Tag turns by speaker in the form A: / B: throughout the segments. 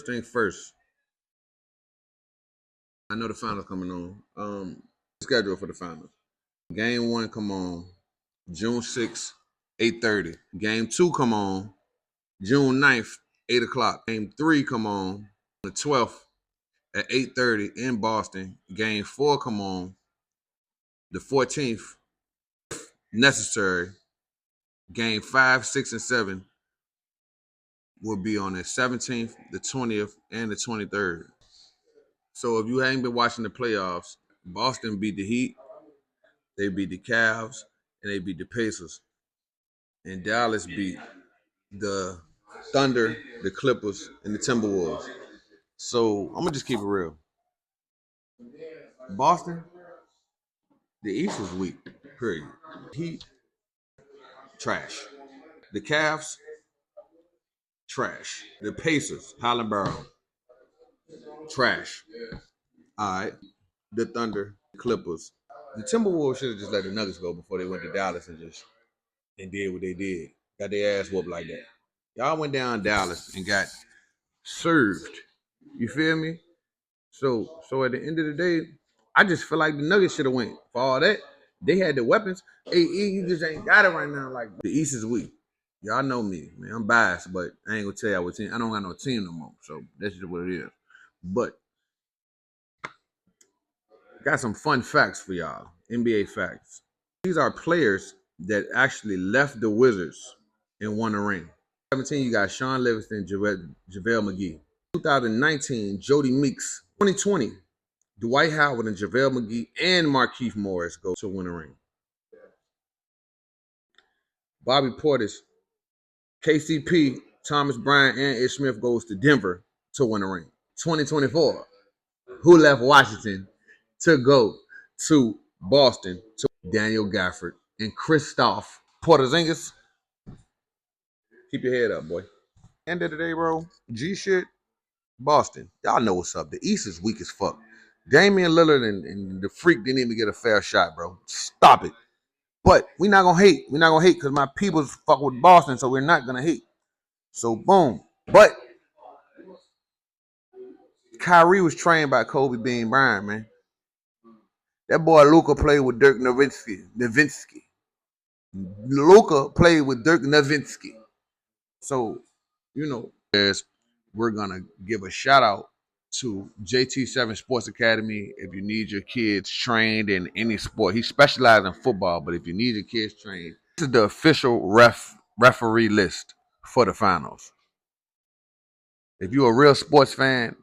A: First thing first, I know the finals coming on. Schedule for the finals. Game 1 come on June 6th, 8:30. Game 2 come on June 9th, 8 o'clock. Game 3 come on the 12th at 8:30 in Boston. Game 4 come on the 14th, necessary. Game 5, 6, and 7 will be on the 17th, the 20th, and the 23rd. So if you haven't been watching the playoffs, Boston beat the Heat, they beat the Cavs, and they beat the Pacers. And Dallas beat the Thunder, the Clippers, and the Timberwolves. So I'm gonna just keep it real. Boston, the East was weak. Period. Heat, trash. The Cavs, trash. The Pacers, Highland Barrow, trash. All right. The Thunder, the Clippers. The Timberwolves should have just let the Nuggets go before they went to Dallas and did what they did. Got their ass whooped like that. Y'all went down Dallas and got served. You feel me? So at the end of the day, I just feel like the Nuggets should have went for all that. They had the weapons. Hey, you just ain't got it right now. Like the East is weak. Y'all know me, man. I'm biased, but I ain't gonna tell y'all what team. I don't got no team no more. So that's just what it is. But got some fun facts for y'all. NBA facts. These are players that actually left the Wizards and won a ring. 2017, you got Sean Livingston, JaVale McGee. 2019, Jody Meeks. 2020, Dwight Howard and JaVale McGee and Markieff Morris go to win a ring. Bobby Portis, KCP, Thomas Bryant, and Ish Smith goes to Denver to win a ring. 2024, who left Washington to go to Boston to Daniel Gafford and Kristaps Porzingis. Keep your head up, boy. End of the day, bro. G shit, Boston. Y'all know what's up. The East is weak as fuck. Damian Lillard and the Freak didn't even get a fair shot, bro. Stop it. But we're not gonna hate. We're not gonna hate because my people's fuck with Boston, so we're not gonna hate. So boom. But Kyrie was trained by Kobe Bean Bryant, man. That boy Luka played with Dirk Nowitzki. Luka played with Dirk Nowitzki. So, you know, we're gonna give a shout out to JT7 Sports Academy. If you need your kids trained in any sport, he specializes in football, but if you need your kids trained, this is the official referee list for the finals. If you're a real sports fan,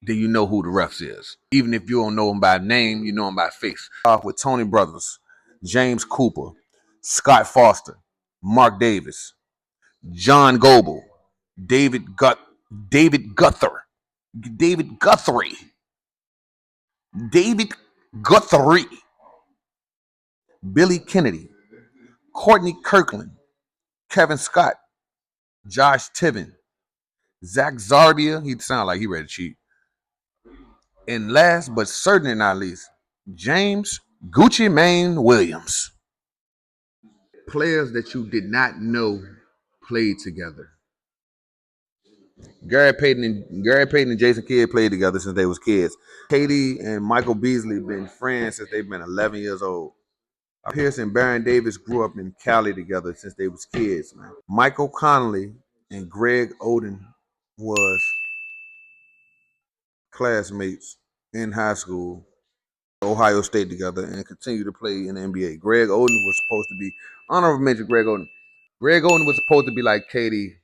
A: then you know who the refs is. Even if you don't know them by name, you know them by face. Off with Tony Brothers, James Cooper, Scott Foster, Mark Davis, John Goble, David Guthrie, Billy Kennedy, Courtney Kirkland, Kevin Scott, Josh Tiven, Zach Zarbia. He sound like he ready to cheat. And last but certainly not least, James Gucci Mane Williams. Players that you did not know played together. Gary Payton and Jason Kidd played together since they was kids. KD and Michael Beasley been friends since they've been 11 years old. Pierce and Baron Davis grew up in Cali together since they was kids, man. Michael Connolly and Greg Oden was classmates in high school, Ohio State together, and continue to play in the NBA. Greg Oden was supposed to be, honorable mention Greg Oden. Greg Oden was supposed to be like KD,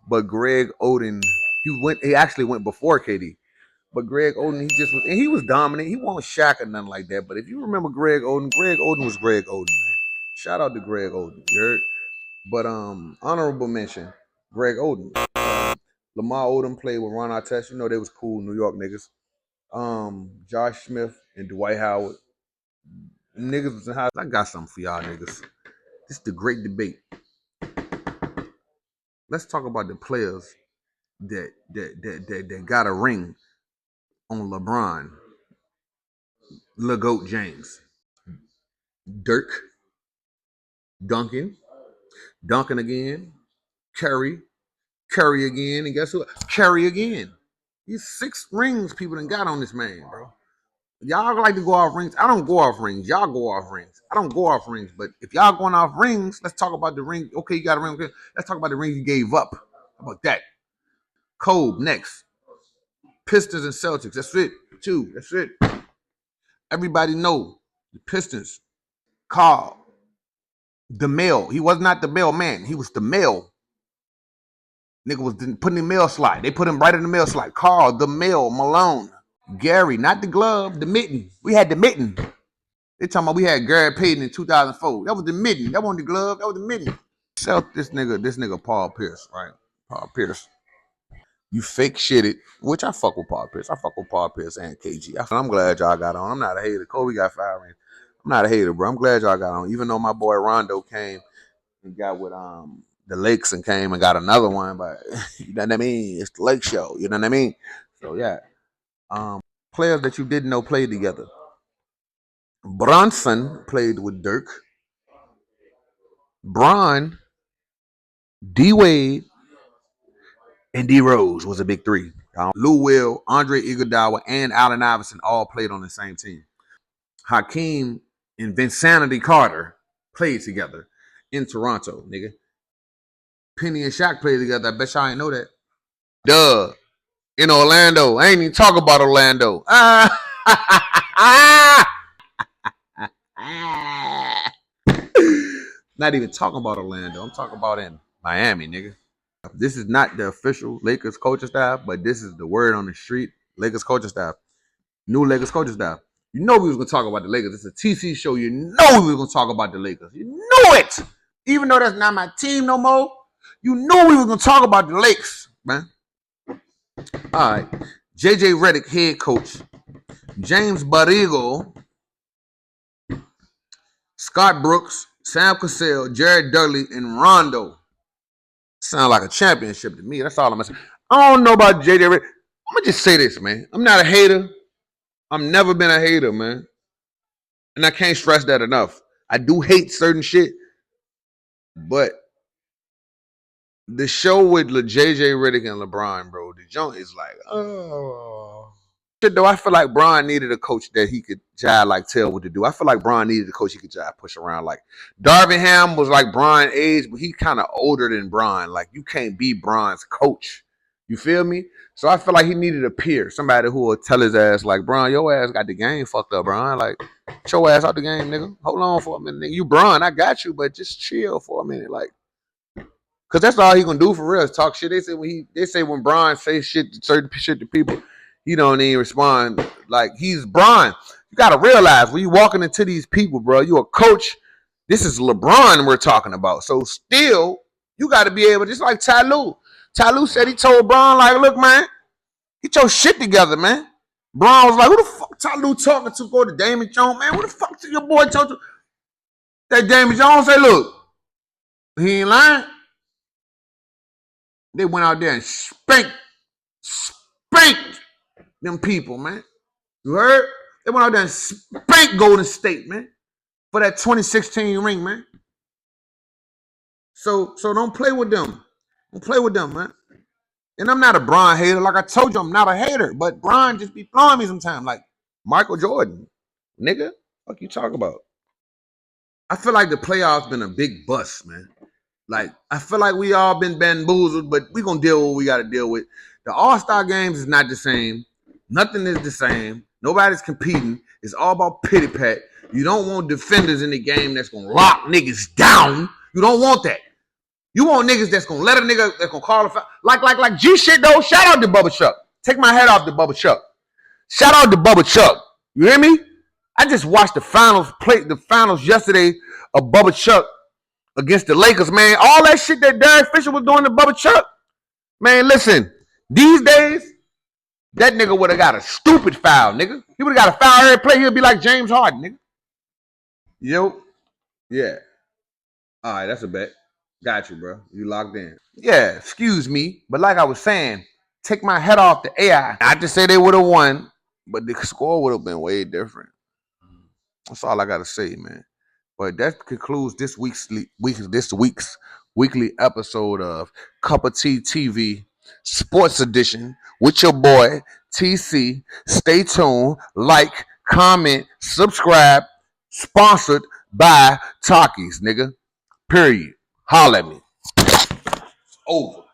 A: but Greg Oden, he actually went before KD. But Greg Oden, he was dominant. He wasn't Shaq or nothing like that. But if you remember Greg Oden was Greg Oden, man. Shout out to Greg Oden. You heard? But honorable mention, Greg Oden. Lamar Odom played with Ron Artest. You know they was cool New York niggas. Josh Smith and Dwight Howard. Niggas was in high. I got something for y'all niggas. This is the great debate. Let's talk about the players that got a ring on LeBron, LeGoat James, Dirk, Duncan again, Curry again, and guess who? Curry again. These 6 rings people done got on this man, bro. Y'all like to go off rings. I don't go off rings. Y'all go off rings. I don't go off rings. But if y'all going off rings, let's talk about the ring. Okay, you got a ring. Okay, let's talk about the ring you gave up. How about that? Kobe next. Pistons and Celtics. That's it. 2. That's it. Everybody know the Pistons. Carl. The mail. He was not the mailman. He was the mail. Nigga was putting in the mail slide. They put him right in the mail slide. Carl, the mail, Malone. Gary, not the glove, the mitten. We had the mitten. They talking about we had Gary Payton in 2004. That was the mitten. That wasn't the glove. That was the mitten. Sell this nigga Paul Pierce, right? Paul Pierce. You fake shitted, which I fuck with Paul Pierce. I fuck with Paul Pierce and KG. I'm glad y'all got on. I'm not a hater. Kobe got 5 rings. I'm not a hater, bro. I'm glad y'all got on. Even though my boy Rondo came and got with the Lakes and came and got another one, but you know what I mean? It's the Lake Show. You know what I mean? So yeah. Players that you didn't know played together. Bronson played with Dirk. Bron, D Wade, and D Rose was a big 3. Lou Will, Andre Iguodala, and Allen Iverson all played on the same team. Hakeem and Vinsanity Carter played together in Toronto, nigga. Penny and Shaq played together. I bet y'all ain't know that. Duh. In Orlando. I ain't even talk about Orlando. Not even talking about Orlando. I'm talking about in Miami, nigga. This is not the official Lakers coaching staff, but this is the word on the street. Lakers coaching staff. New Lakers coaching staff. You know we was going to talk about the Lakers. It's a TC show. You know we was going to talk about the Lakers. You knew it. Even though that's not my team no more, you knew we was going to talk about the Lakers, man. All right. J.J. Redick, head coach. James Borrego. Scott Brooks. Sam Cassell. Jared Dudley. And Rondo. Sound like a championship to me. That's all I'm saying. I don't know about J.J. Redick. I'm going to just say this, man. I'm not a hater. I've never been a hater, man. And I can't stress that enough. I do hate certain shit. But the show with JJ Redick and LeBron, bro, the joint is like, oh. Shit, though, I feel like Bron needed a coach that he could jive, like, tell what to do. I feel like Bron needed a coach he could jive, push around. Like, Darvin Ham was like Bron's age, but he kind of older than Bron. Like, you can't be Bron's coach. You feel me? So I feel like he needed a peer, somebody who will tell his ass, like, Bron, your ass got the game fucked up, Bron. Like, get your ass out the game, nigga. Hold on for a minute, nigga. You Bron, I got you, but just chill for a minute, like. Cause that's all he gonna do for real is talk shit. They say when Bron say shit, certain shit to people, he don't even respond. Like he's Bron. You gotta realize when you walking into these people, bro, you a coach. This is LeBron we're talking about. So still, you gotta be able, just like Ty Lue. Ty Lue said he told Bron, like, look, man, get your shit together, man. Bron was like, who the fuck Ty Lue talking to? Go to Damon Jones, man. What the fuck did your boy told you? That Damon Jones say, look, he ain't lying. They went out there and spanked them people, man. You heard? They went out there and spanked Golden State, man, for that 2016 ring, man. So don't play with them. Don't play with them, man. And I'm not a Bron hater. Like I told you, I'm not a hater. But Bron just be blowing me sometimes. Like Michael Jordan. Nigga, what you talk about? I feel like the playoffs been a big bust, man. Like, I feel like we all been bamboozled, but we gonna deal with what we gotta deal with. The All-Star games is not the same. Nothing is the same. Nobody's competing. It's all about pity pat. You don't want defenders in the game that's gonna lock niggas down. You don't want that. You want niggas that's gonna let a nigga that's gonna call a foul. Like G shit though. Shout out to Bubba Chuck. Take my head off to Bubba Chuck. Shout out to Bubba Chuck. You hear me? I just watched the finals yesterday of Bubba Chuck against the Lakers, man. All that shit that Derek Fisher was doing to Bubba Chuck. Man, listen. These days, that nigga would have got a stupid foul, nigga. He would have got a foul every play. He would be like James Harden, nigga. Yo. Yeah. All right, that's a bet. Got you, bro. You locked in. Yeah, excuse me. But like I was saying, take my head off the AI. Not to say they would have won, but the score would have been way different. That's all I got to say, man. But that concludes this week's weekly episode of Cup of Tea TV. Sports Edition with your boy TC. Stay tuned, like, comment, subscribe. Sponsored by Takis, nigga. Period. Holla at me. Over.